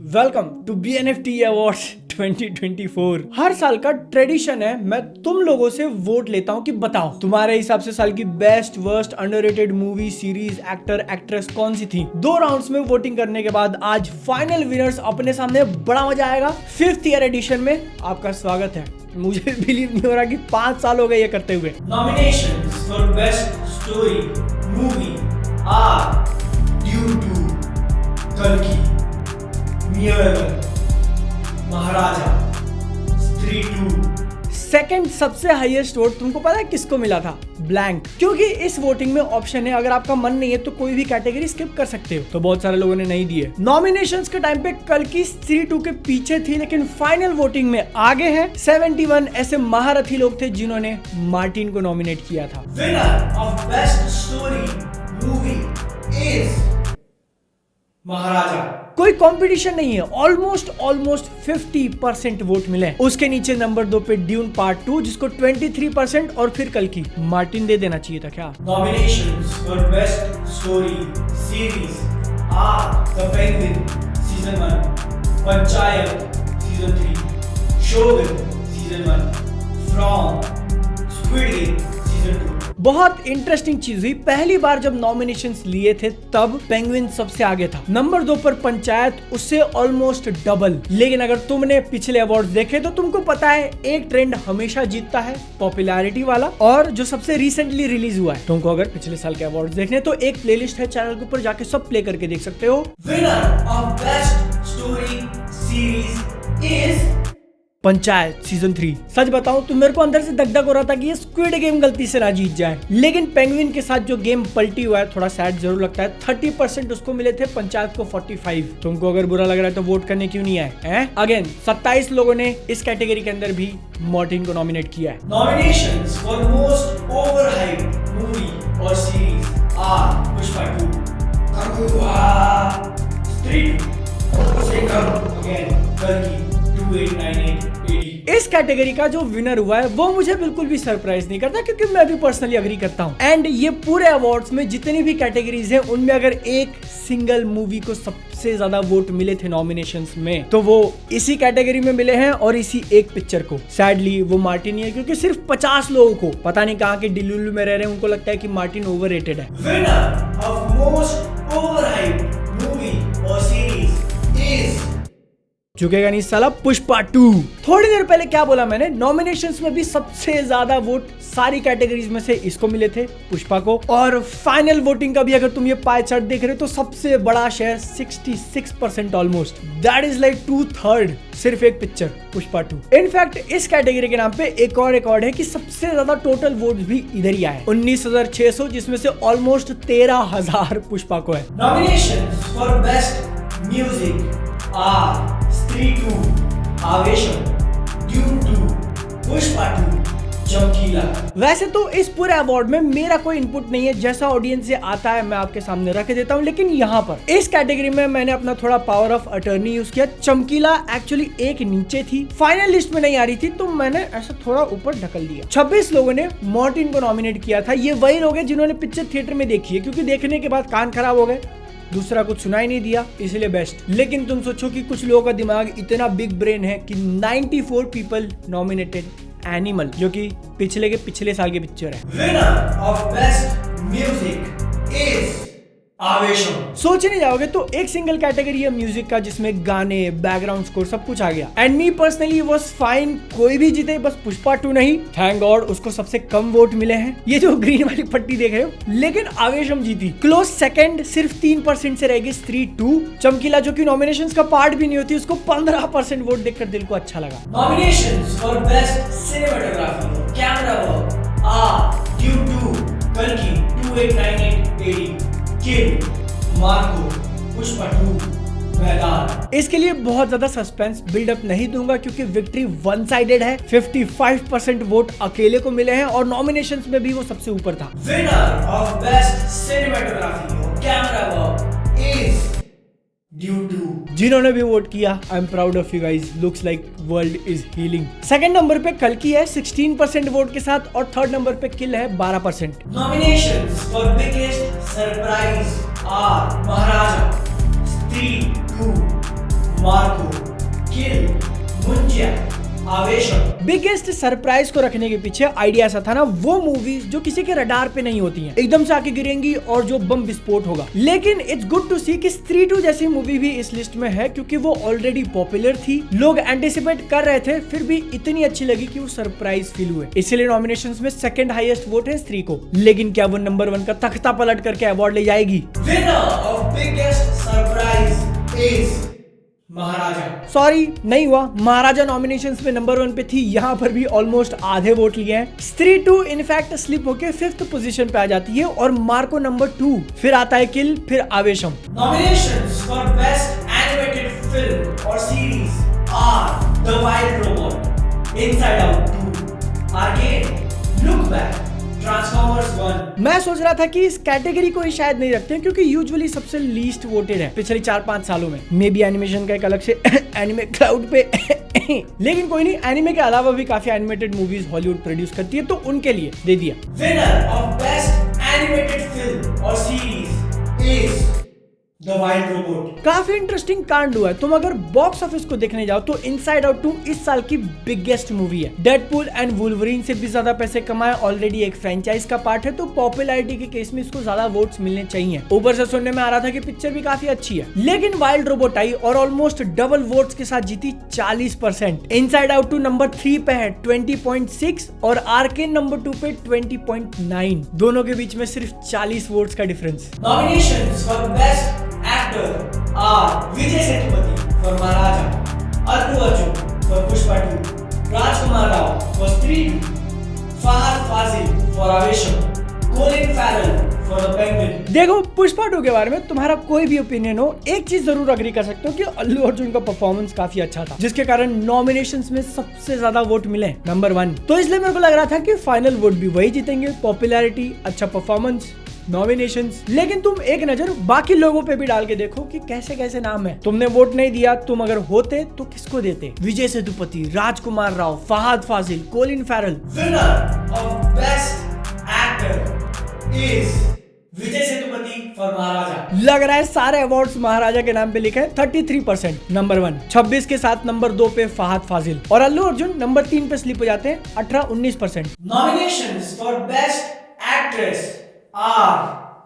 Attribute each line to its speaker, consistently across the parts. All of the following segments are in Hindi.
Speaker 1: Welcome to BNFT awards 2024। हर साल का ट्रेडिशन है, मैं तुम लोगों से वोट लेता हूं कि बताओ तुम्हारे हिसाब से साल की best worst underrated movie series actor actress कौन सी थी। 2 राउंड्स में वोटिंग करने के बाद आज फाइनल विनर्स अपने सामने, बड़ा मजा आएगा। 5th ईयर एडिशन में आपका स्वागत है। मुझे बिलीव नहीं हो रहा कि 5 साल हो गए ये करते हुए।
Speaker 2: Nominations for Best Story Movie are due to Kalki, Miracle, महाराजा, स्त्री 2।
Speaker 1: सेकंड सबसे हाईएस्ट वोट तुमको पता है किसको मिला था? ब्लैंक। क्योंकि इस वोटिंग में ऑप्शन है, अगर आपका मन नहीं है तो कोई भी कैटेगरी स्किप कर सकते हो, तो बहुत सारे लोगों ने नहीं दिए। नॉमिनेशंस के टाइम पे कल्कि स्त्री 2 के पीछे थी, लेकिन फाइनल वोटिंग में आगे है। 71 ऐसे महारथी लोग थे जिन्होंने मार्टिन को नॉमिनेट किया था।
Speaker 2: Winner of best story movie is Maharaja.
Speaker 1: कोई कंपटीशन नहीं है, ऑलमोस्ट 50% वोट मिले। उसके नीचे नंबर 2 पे ड्यून पार्ट 2 जिसको 23% और फिर कल्कि। मार्टिन दे देना चाहिए था क्या?
Speaker 2: Nominations for Best Story Series are The Penguin Season 1, Panchayat Season 3, Shogun Season 1, From, Squid Game Season 2।
Speaker 1: बहुत इंटरेस्टिंग चीज हुई, पहली बार जब नॉमिनेशंस लिए थे तब पेंगुइन सबसे आगे था। नंबर 2 पर पंचायत, उससे ऑलमोस्ट डबल। लेकिन अगर तुमने पिछले अवार्ड्स देखे तो तुमको पता है एक ट्रेंड हमेशा जीतता है, पॉपुलैरिटी वाला, और जो सबसे रिसेंटली रिलीज हुआ है। तुमको अगर पिछले साल के अवार्ड्स देखने तो एक प्लेलिस्ट है चैनल के ऊपर, जाके सब प्ले करके देख सकते हो।
Speaker 2: Winner of best story series is
Speaker 1: panchayat season 3। सच बताऊं तो मेरे को अंदर से दगदग हो रहा था कि ये स्क्विड गेम गलती से ना जीत जाए, लेकिन पेंगुइन के साथ जो गेम पलटी हुआ है थोड़ा सैड जरूर लगता है। 30% उसको मिले थे, पंचायत को 45। तुमको अगर बुरा लग रहा है तो वोट करने क्यों नहीं आए? अगेन 27 लोगों ने इस कैटेगरी के अंदर भी मार्टिन को नॉमिनेट किया है।
Speaker 2: Nominations for most overhyped movie or series are Pushpa 2, Kanguwa, Stree 2, Singham again, Kalki 2898 AD।
Speaker 1: इस कैटेगरी का जो विनर हुआ है वो मुझे बिल्कुल भी सरप्राइज नहीं करता, क्योंकि मैं भी पर्सनली अग्री करता हूँ। एंड ये पूरे अवार्ड्स में जितनी भी कैटेगरीज हैं उनमें अगर एक सिंगल मूवी को सबसे ज्यादा वोट मिले थे नॉमिनेशंस में तो वो इसी कैटेगरी में मिले हैं, और इसी एक पिक्चर को। सैडली वो मार्टिन ही है, क्योंकि सिर्फ 50 लोगों को, पता नहीं कहाँ के डिलुलु में रह रहे हैं, उनको लगता है कि मार्टिन ओवररेटेड है।
Speaker 2: Winner of most overhyped movie or series is
Speaker 1: झुकेगा नहीं साला, पुष्पा 2। थोड़ी देर पहले क्या बोला मैंने? नॉमिनेशंस में भी सबसे ज्यादा वोट सारी कैटेगरीज में से इसको मिले थे, पुष्पा को। और फाइनल वोटिंग का भी अगर तुम ये पाई चार्ट देख रहे हो तो सबसे बड़ा share 66% almost, that is like 2/3 सिर्फ एक पिक्चर पुष्पा 2। इनफैक्ट इस कैटेगरी के नाम पे एक और रिकॉर्ड है कि सबसे ज्यादा टोटल वोट भी इधर ही आए, 19,600, जिसमें से ऑलमोस्ट 13,000 पुष्पा को है।
Speaker 2: Nominations for Best Music are Stree 2, Avesham, Dune 2, Pushpa 2, चमकीला।
Speaker 1: वैसे तो इस पूरे अवार्ड में मेरा कोई इनपुट नहीं है, जैसा ऑडियंस से आता है मैं आपके सामने रख देता हूं, लेकिन यहाँ पर इस कैटेगरी में मैंने अपना थोड़ा पावर ऑफ अटर्नी यूज किया। चमकीला एक्चुअली एक नीचे थी, फाइनल लिस्ट में नहीं आ रही थी, तो मैंने ऐसा थोड़ा ऊपर ढकल दिया। 26 लोगों ने मार्टिन को नॉमिनेट किया था। ये वही लोग हैं जिन्होंने पिक्चर थिएटर में देखी है, क्योंकि देखने के बाद कान खराब हो गए, दूसरा कुछ सुनाई नहीं दिया, इसलिए बेस्ट। लेकिन तुम सोचो कि कुछ लोगों का दिमाग इतना बिग ब्रेन है कि 94 पीपल नॉमिनेटेड एनिमल, जो कि पिछले साल की पिक्चर है।
Speaker 2: Winner of Best Music is Aavesham.
Speaker 1: सोचने जाओगे तो एक सिंगल कैटेगरी है म्यूजिक का, जिसमें गाने, बैकग्राउंड स्कोर सब कुछ आ गया। And me personally was fine, कोई भी जीते, बस पुष्पा 2 नहीं। थैंक गॉड उसको सबसे कम वोट मिले हैं, ये जो ग्रीन वाली पट्टी देख रहे हो। लेकिन आवेशम जीती। क्लोज सेकंड सिर्फ 3% से रहेगी स्त्री 2। चमकीला जो कि नॉमिनेशंस का पार्ट भी नहीं होती, उसको 15% वोट देखकर दिल को अच्छा लगा।
Speaker 2: Nominations for Best Cinematography, Camera Work are Dune 2, Kalki 2898 AD, Kill, Marco, Pushpa 2, मैदान।
Speaker 1: इसके लिए बहुत ज्यादा सस्पेंस बिल्डअप नहीं दूंगा, क्योंकि विक्ट्री वन साइडेड है। 55% वोट अकेले को मिले हैं, और नॉमिनेशंस में भी वो सबसे ऊपर था।
Speaker 2: Winner of Best Cinematography or Camera Work is Dune 2।
Speaker 1: जिन्होंने भी वोट किया, I am proud of you guys, looks like world is healing. Second number पे कल्कि है 16% वोट के साथ, और थर्ड नंबर पे किल है 12%।
Speaker 2: Nominations for Biggest Surprise are Maharaja, Stree 2, Marco, kill, Munjya, Aavesham.
Speaker 1: Biggest surprise को रखने के पीछे आइडिया ऐसा था ना, वो मूवीज जो किसी के रडार पे नहीं होती हैं, एकदम से आके गिरेंगी और जो बम विस्फोट होगा। लेकिन इट्स गुड टू सी कि स्त्री 2 जैसी मूवी भी इस लिस्ट में है, क्योंकि वो ऑलरेडी पॉपुलर थी, लोग एंटिसिपेट कर रहे थे, फिर भी इतनी अच्छी लगी कि वो सरप्राइज फील हुए। इसलिए नॉमिनेशंस में सेकंड हाईएस्ट वोट है स्त्री को। लेकिन क्या वो नंबर 1 का तख्ता पलट करके अवार्ड ले जाएगी?
Speaker 2: Winner of biggest surprise is Maharaja.
Speaker 1: Sorry, नहीं हुआ। महाराजा नॉमिनेशंस में नंबर 1 पे थी, यहाँ पर भी ऑलमोस्ट आधे वोट लिए हैं। स्त्री 2 इनफैक्ट स्लिप होके 5th पोजीशन पे आ जाती है और मार्को नंबर 2, फिर आता है किल, फिर Aavesham.
Speaker 2: Nominations for Best Animated Film or Series are The Wild Robot, Inside Out 2, Arcane, Look Back, Transformers 1।
Speaker 1: मैं सोच रहा था कि इस कैटेगरी को ही शायद नहीं रखते हैं, क्योंकि यूजुअली सबसे लीस्ट वोटेड है पिछले 4-5 सालों में। मे बी एनिमेशन का एक अलग से एनिमे क्लाउड पे लेकिन कोई नहीं, एनिमे के अलावा भी काफी एनिमेटेड मूवीज हॉलीवुड प्रोड्यूस करती है, तो उनके लिए दे दिया।
Speaker 2: Winner of Best Animated Film or Series is The Wild Robot।
Speaker 1: काफी इंटरेस्टिंग कांड हुआ है। तुम अगर बॉक्स ऑफिस को देखने जाओ तो इनसाइड आउट 2 इस साल की बिगेस्ट मूवी है। डेडपूल एंड वुल्वरीन से भी ज्यादा पैसे कमाए, ऑलरेडी एक फ्रेंचाइज का पार्ट है, तो पॉपुलैरिटी के केस में इसको ज्यादा वोट्स मिलने चाहिए। ऊपर से सुनने में आ रहा था कि पिक्चर भी काफी अच्छी है। लेकिन वाइल्ड रोबोट आई और ऑलमोस्ट डबल वोट्स के साथ जीती 40%। इनसाइड आउट 2 नंबर 3 पे है 20.6 और आर्केन नंबर 2 पे 20.9। दोनों के बीच में सिर्फ 40 वोट्स का difference.
Speaker 2: Nominations for Best Actor are Vijay Sethupathi for Maharaja, Allu Arjun for Pushpa 2, Rajkumar Rao for Stree 2, Fahad Fazil for Avesham, Colin Farrell for The Penguin।
Speaker 1: देखो, पुष्पा 2 के बारे में तुम्हारा कोई भी ओपिनियन हो, एक चीज जरूर अग्री कर सकते हो कि अल्लू अर्जुन का परफॉर्मेंस काफी अच्छा था, जिसके कारण नॉमिनेशंस में सबसे ज्यादा वोट मिले, नंबर 1। तो इसलिए मेरे को लग रहा था कि फाइनल वोट भी वही जीतेंगे। पॉपुलैरिटी, अच्छा परफॉर्मेंस, नॉमिनेशंस। लेकिन तुम एक नजर बाकी लोगों पे भी डाल के देखो कि कैसे कैसे नाम है। तुमने वोट नहीं दिया, तुम अगर होते तो किसको देते? Vijay Sethupathi, Rajkummar Rao, Fahadh Faasil, Colin Farrell.
Speaker 2: Winner of Best Actor is Vijay Sethupathi for Maharaja.
Speaker 1: लग रहा है सारे अवार्ड्स महाराजा के नाम पे लिखे हैं। 33% नंबर 1, 26 के साथ नंबर 2 पे फहाद फाजिल और Allu Arjun number 3 pay slip हो जाते हैं 18-19%।
Speaker 2: Nominations for Best Actress are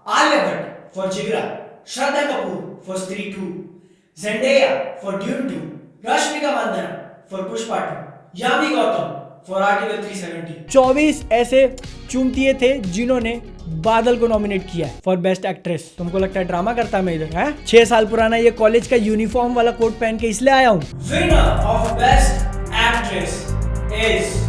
Speaker 2: Alia Bhatt for Jigra, Shraddha Kapoor for Stree 2, Zendaya for Dune 2, Rashmika Mandanna for Pushpa 2, Yami Gautam for Article 370।
Speaker 1: 24 ऐसे चुमतिये थे जिन्होंने बादल को नॉमिनेट किया है फॉर बेस्ट एक्ट्रेस। तुमको लगता है ड्रामा करता मैं इधर है? 6 साल पुराना ये कॉलेज का यूनिफॉर्म वाला कोट पहन के इसलिए आया हूँ।
Speaker 2: Winner of Best Actress is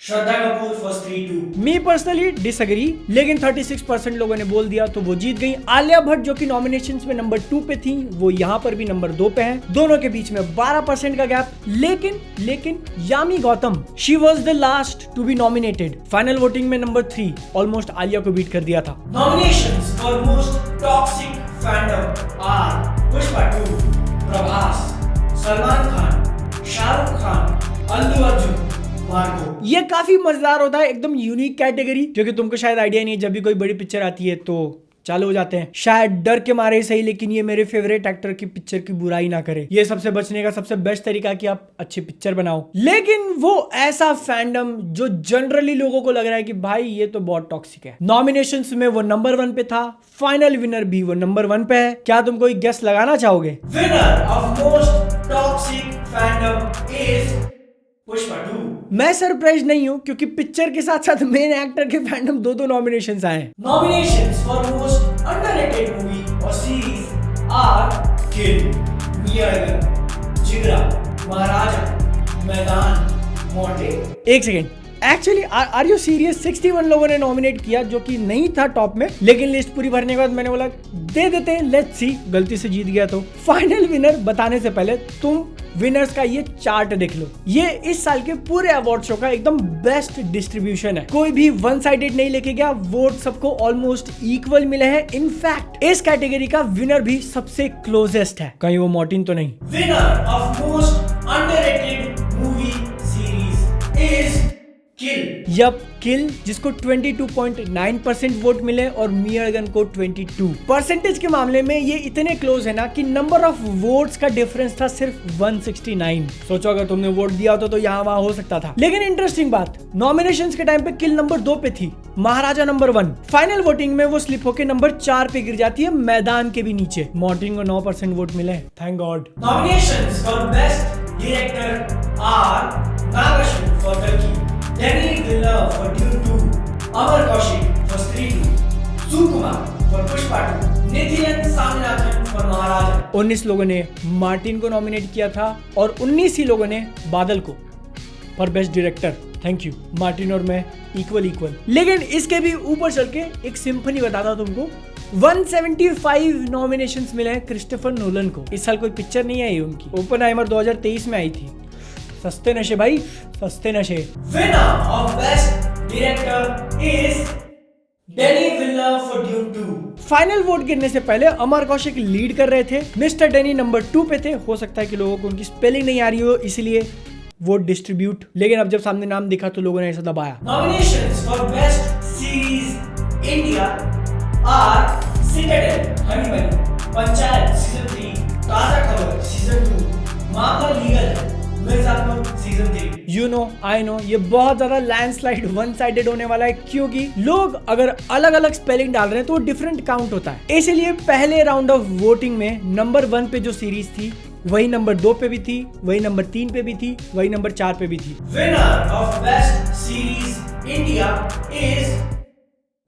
Speaker 2: Shraddha Kapoor for Stree 2।
Speaker 1: Me personally disagree, लेकिन 36% लोगों ने बोल दिया तो वो जीत गई। आलिया भट्ट जो कि नॉमिनेशंस में नंबर 2 पे थी, वो यहाँ पर भी नंबर 2 पे है। दोनों के बीच में 12% का गैप। लेकिन Yami Gautam, she was the last to be nominated. Final voting में नंबर 3, ऑलमोस्ट आलिया को बीट कर दिया था।
Speaker 2: Nominations for Most Toxic Fandom are Pushpa 2, Prabhas, Salman Khan, Shahrukh Khan, Allu Arjun, Marco.
Speaker 1: ये काफी मजेदार होता है, एकदम यूनिक कैटेगरी, क्योंकि तुमको शायद आइडिया नहीं है, जब भी कोई बड़ी पिक्चर आती है तो चालू हो जाते हैं, शायद डर के मारे ही सही, लेकिन ये मेरे फेवरेट एक्टर की पिक्चर की बुराई ना करे। ये सबसे बचने का सबसे बेस्ट तरीका कि आप अच्छी पिक्चर बनाओ। लेकिन वो ऐसा फैंडम जो जनरली लोगों को लग रहा है कि भाई ये तो बहुत टॉक्सिक है। नॉमिनेशंस में वो नंबर 1 पे था, फाइनल विनर भी वो नंबर 1 पे है। क्या तुम कोई गेस लगाना चाहोगे?
Speaker 2: Winner of most toxic fandom is Pushpa 2।
Speaker 1: मैं सरप्राइज नहीं हूँ, क्योंकि पिक्चर के साथ साथ मेन एक्टर के फैंडम 2 नॉमिनेशंस आए हैं।
Speaker 2: Nominations for most underrated movie or series are Kill, Miyagi, जिगरा, महाराजा, मैदान, मोर्टेल।
Speaker 1: एक second, actually are you serious? 61 लोगों ने नॉमिनेट किया, जो कि नहीं था टॉप में, लेकिन लिस्ट पूरी भरने के बाद मैंने बोला दे देते हैं, लेट्स सी, गलती से जीत गया तो। फाइनल विनर बताने से पहले तुम विनर्स का ये चार्ट देख लो। ये इस साल के पूरे अवार्ड शो का एकदम बेस्ट डिस्ट्रीब्यूशन है। कोई भी वन साइडेड नहीं लेके गया, वोट सबको ऑलमोस्ट इक्वल मिले हैं। इनफैक्ट इस कैटेगरी का विनर भी सबसे क्लोजेस्ट है, कहीं वो मॉर्टिन तो नहीं।
Speaker 2: Winner of most underrated movie series is Kill.
Speaker 1: Yup, Kill, जिसको 22.9% वोट मिले और मियरगन को 22। परसेंटेज के मामले में ये इतने क्लोज है ना कि नंबर ऑफ वोट्स का डिफरेंस था सिर्फ 169। सोचो अगर तुमने वोट दिया होता तो यहाँ वहां हो सकता था। लेकिन इंटरेस्टिंग बात, नॉमिनेशंस के टाइम पे किल नंबर 2 पे थी, महाराजा नंबर 1। फाइनल वोटिंग में वो स्लिप होकर नंबर 4 पे गिर जाती है, मैदान के भी नीचे। मार्टिन को 9% वोट मिले, thank God.
Speaker 2: Nominations for Best Director are Nagashvin for Kalki, Denis Villeneuve for Dune 2, Amar Kaushik for Stree 2, Sukumar for Pushpa 2, Nithilan Swaminathan for Maharaja।
Speaker 1: 19 लोगों ने मार्टिन को नॉमिनेट किया था और 19 ही लोगों ने बादल को for best director. Thank you. Martin और मैं इक्वल। लेकिन इसके भी ऊपर चल के एक सिंफनी बताता हूं तुमको। 175 नॉमिनेशंस मिले हैं क्रिस्टोफर नोलन को। इस साल कोई पिक्चर नहीं आई उनकी। ओपनहाइमर 2023 में आई थी। सस्ते नशे भाई, सस्ते नशे।
Speaker 2: Winner of Best Director is Denis Villeneuve for Dune 2।
Speaker 1: Final vote गिरने से पहले अमर कौशिक लीड कर रहे थे, मिस्टर डेनी नंबर 2 पे थे। हो सकता है कि लोगों को उनकी स्पेलिंग नहीं आ रही हो, इसलिए वोट डिस्ट्रीब्यूट। लेकिन अब जब सामने नाम दिखा तो लोगों ने ऐसा दबाया।
Speaker 2: Nominations for Best Series India are Citadel, Honey Bunny, Panchayat Season 3, Taza Khabar Season 2, मामला लीगल है, Mirzapur Season 3।
Speaker 1: You know, I know, ये बहुत ज्यादा लैंडस्लाइड वन साइडेड होने वाला है, क्योंकि लोग अगर अलग अलग स्पेलिंग डाल रहे हैं तो डिफरेंट काउंट होता है। इसीलिए पहले राउंड ऑफ वोटिंग में नंबर 1 पे जो सीरीज थी वही नंबर 2 पे भी थी, वही नंबर 3 पे भी थी, वही नंबर 4 पे भी थी।
Speaker 2: Winner of Best Series India is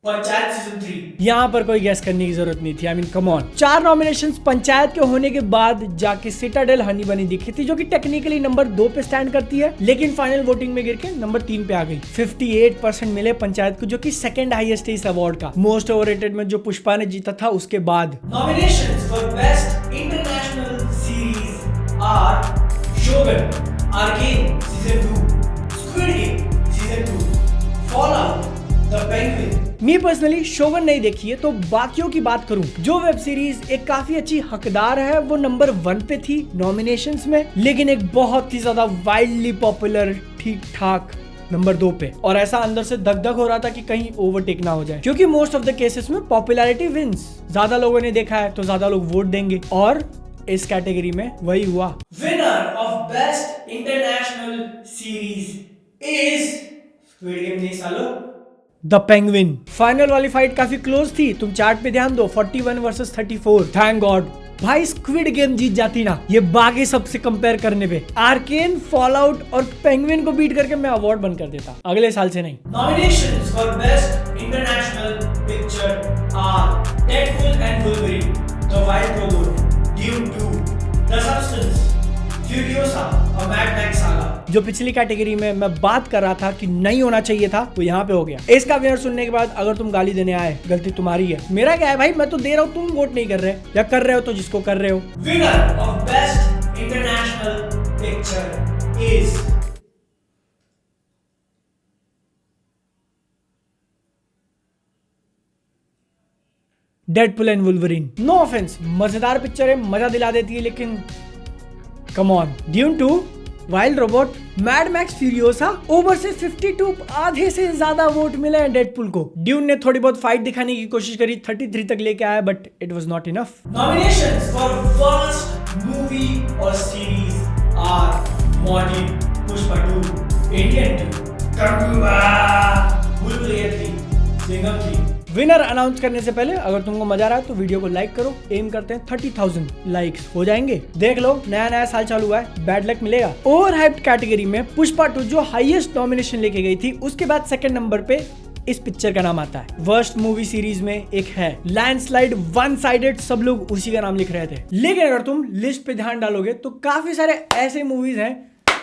Speaker 2: panchayat Season 3।
Speaker 1: यहाँ पर कोई गैस करने की जरूरत नहीं थी। I mean come on. 4 nominations panchayat के होने के बाद जाके सिटाडेल हनी बनी दिखी थी, जो कि टेक्निकली नंबर 2 पे स्टैंड करती है, लेकिन फाइनल वोटिंग में गिर के नंबर 3 पे आ गई। 58% मिले पंचायत को, जो कि सेकंड हाईएस्ट है इस अवार्ड का। मोस्ट ओवररेटेड में जो पुष्पा ने जीता था उसके बाद।
Speaker 2: Nominations for Best International Series are Shogun, Arcane Season 2, Squid Game Season 2, Fallout, The Penguin।
Speaker 1: Me personally Shogun नहीं देखी है, तो बाकियों की बात करूं, जो वेब सीरीज एक काफी अच्छी हकदार है, वो नंबर 1 पे थी नॉमिनेशंस में, लेकिन एक बहुत ही ज्यादा वाइल्डली पॉपुलर ठीक ठाक नंबर 2 पे। और ऐसा अंदर से धक धक हो रहा था कि कहीं ओवरटेक ना हो जाए, क्योंकि मोस्ट ऑफ द केसेस में पॉपुलैरिटी विंस। ज्यादा लोगों ने देखा है तो ज्यादा लोग वोट देंगे, और इस कैटेगरी में वही हुआ।
Speaker 2: Winner of Best International Series is Squid Game नहीं सालो,
Speaker 1: द पेंगुइन। फाइनल वाली फाइट काफी क्लोज थी, तुम चार्ट पे ध्यान दो, 41 वर्सेस 34। थैंक गॉड भाई स्क्विड गेम जीत जाती ना, ये बाकी सबसे कंपेयर करने पे। आर्केन, फॉलआउट और पेंगुइन को बीट करके मैं अवार्ड बंद कर देता, अगले साल से नहीं।
Speaker 2: Nominations for Best International Picture are Deadpool and Wolverine, The Wild Robot, Dune 2, The Substance, Furiosa, और Mad Max Saga।
Speaker 1: जो पिछली कैटेगरी में मैं बात कर रहा था कि नहीं होना चाहिए था, वो यहाँ पे हो गया। इसका विनर सुनने के बाद अगर तुम गाली देने आए, गलती तुम्हारी है। मेरा क्या है भाई, मैं तो दे रहा हूँ, तुम वोट नहीं कर रहे, या कर रहे हो तो जिसको कर रहे हो।
Speaker 2: Winner of Best International Picture is
Speaker 1: Deadpool and Wolverine. No offence, मजेदार पिक्चर है, मजा दिला देती है, लेकिन come on. Dune 2, Wild Robot, Mad Max Furiosa, over से 52, आधे से ज्यादा वोट मिले हैं डेडपुल को। ड्यून ने थोड़ी बहुत फाइट दिखाने की कोशिश करी, 33 तक लेके आया, but it was not enough.
Speaker 2: Nominations for Worst Movie or Series are Morty, Pushpa 2, Indian 2, Kanguba, Bulbul 3, Singham 3।
Speaker 1: Winner announce करने से पहले अगर तुमको मजा आ रहा है तो वीडियो को लाइक करो। एम करते हैं 30,000 लाइक्स हो जाएंगे। देख लो, नया साल चालू हुआ है, बैड लक मिलेगा। ओवर हाइप्ड कैटेगरी में पुष्पा 2 जो हाईएस्ट नॉमिनेशन लेके गई थी, उसके बाद सेकंड नंबर पे इस पिक्चर का नाम आता है। वर्स्ट मूवी सीरीज में एक है लैंडस्लाइड, वन साइडेड, सब लोग उसी का नाम लिख रहे थे। लेकिन अगर तुम लिस्ट पे ध्यान डालोगे तो काफी सारे ऐसे मूवीज हैं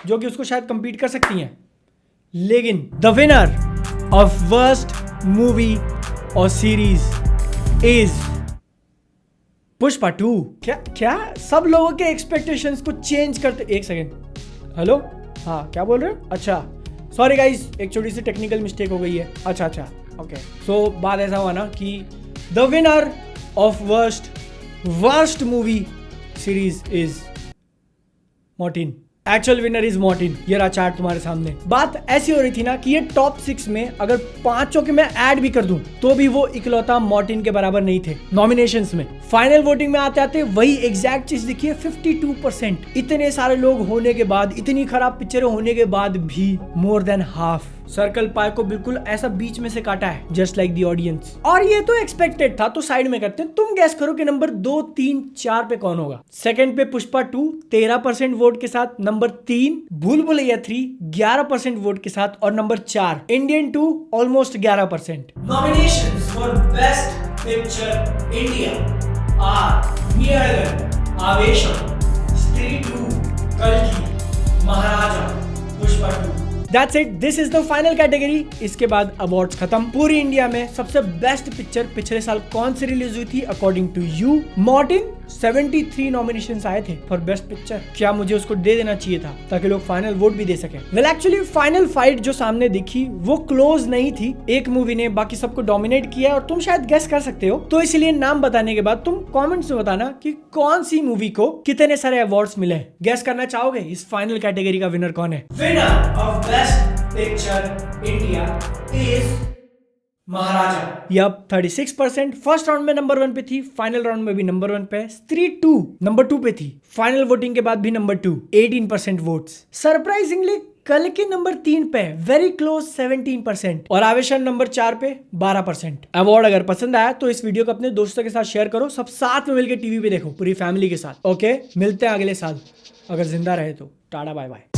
Speaker 1: जो कि उसको शायद कंपीट कर सकती हैं, लेकिन the winner of worst movie और सीरीज इज पुष्पा 2। क्या सब लोगों के एक्सपेक्टेशंस को चेंज करते। एक सेकेंड, हेलो, हाँ क्या बोल रहे हो? अच्छा सॉरी गाइस, एक छोटी सी टेक्निकल मिस्टेक हो गई है। अच्छा ओके। सो बात ऐसा हुआ ना कि the winner of worst movie series is Morton. Actual winner is Morton. ये रहा चार्ट तुम्हारे सामने। बात ऐसी हो रही थी ना कि ये टॉप 6 में अगर 5 के मैं ऐड भी कर दूं तो भी वो इकलौता मॉर्टिन के बराबर नहीं थे नॉमिनेशंस में। फाइनल वोटिंग में आते आते वही एग्जैक्ट चीज दिखी है, 52%। इतने सारे लोग होने के बाद, इतनी खराब पिक्चरें होने के बाद भी more than half circle pi को बिल्कुल ऐसा बीच में से काटा है, जस्ट लाइक द ऑडियंस। और ये तो एक्सपेक्टेड था, तो साइड में करते हैं। तुम गैस करो कि नंबर 2, 3, 4 पे कौन होगा। सेकंड पे पुष्पा 2 13% वोट के साथ, नंबर 3 भूल भुलैया 3 11% वोट के साथ, और number 4 Indian 2 almost 11%।
Speaker 2: Nominations for Best Picture India are Neeragan, Avesham, Stree 2, Kalki, Maharaja, Pushpa 2।
Speaker 1: That's it. This is the final category। इसके बाद अवार्ड्स खत्म। पूरी इंडिया में सबसे बेस्ट पिक्चर पिछले साल कौन सी रिलीज हुई थी अकॉर्डिंग टू यू? मॉर्टिन। 73 नॉमिनेशंस आए थे फॉर बेस्ट पिक्चर। क्या मुझे उसको दे देना चाहिए था ताकि लोग फाइनल वोट भी दे सके? वेल एक्चुअली फाइनल फाइट जो सामने दिखी वो क्लोज नहीं थी। एक मूवी ने बाकी सबको डोमिनेट किया और तुम शायद गेस कर सकते हो। तो इसलिए नाम बताने के बाद तुम कमेंट्स में बताना कि कौन सी मूवी को कितने सारे अवार्ड्स मिले। गेस करना चाहोगे इस फाइनल कैटेगरी का विनर कौन है?
Speaker 2: Winner of Best Picture India is Maharaja.
Speaker 1: Yup 36%। First round में नंबर 1 पे थी, फाइनल राउंड में भी नंबर 1 पे। स्त्री 2 नंबर 2 पे थी, फाइनल वोटिंग के बाद भी नंबर 2 18% वोट्स। सरप्राइजिंगली कल की नंबर 3 पे वेरी क्लोज 17%, और आवेशन नंबर 4 पे 12%। अवार्ड अगर पसंद आया तो इस वीडियो को अपने दोस्तों के साथ शेयर करो, सब साथ में मिलकर टीवी पे देखो पूरी फैमिली के साथ। ओके, मिलते हैं अगले साल, अगर जिंदा रहे तो। Tata bye bye.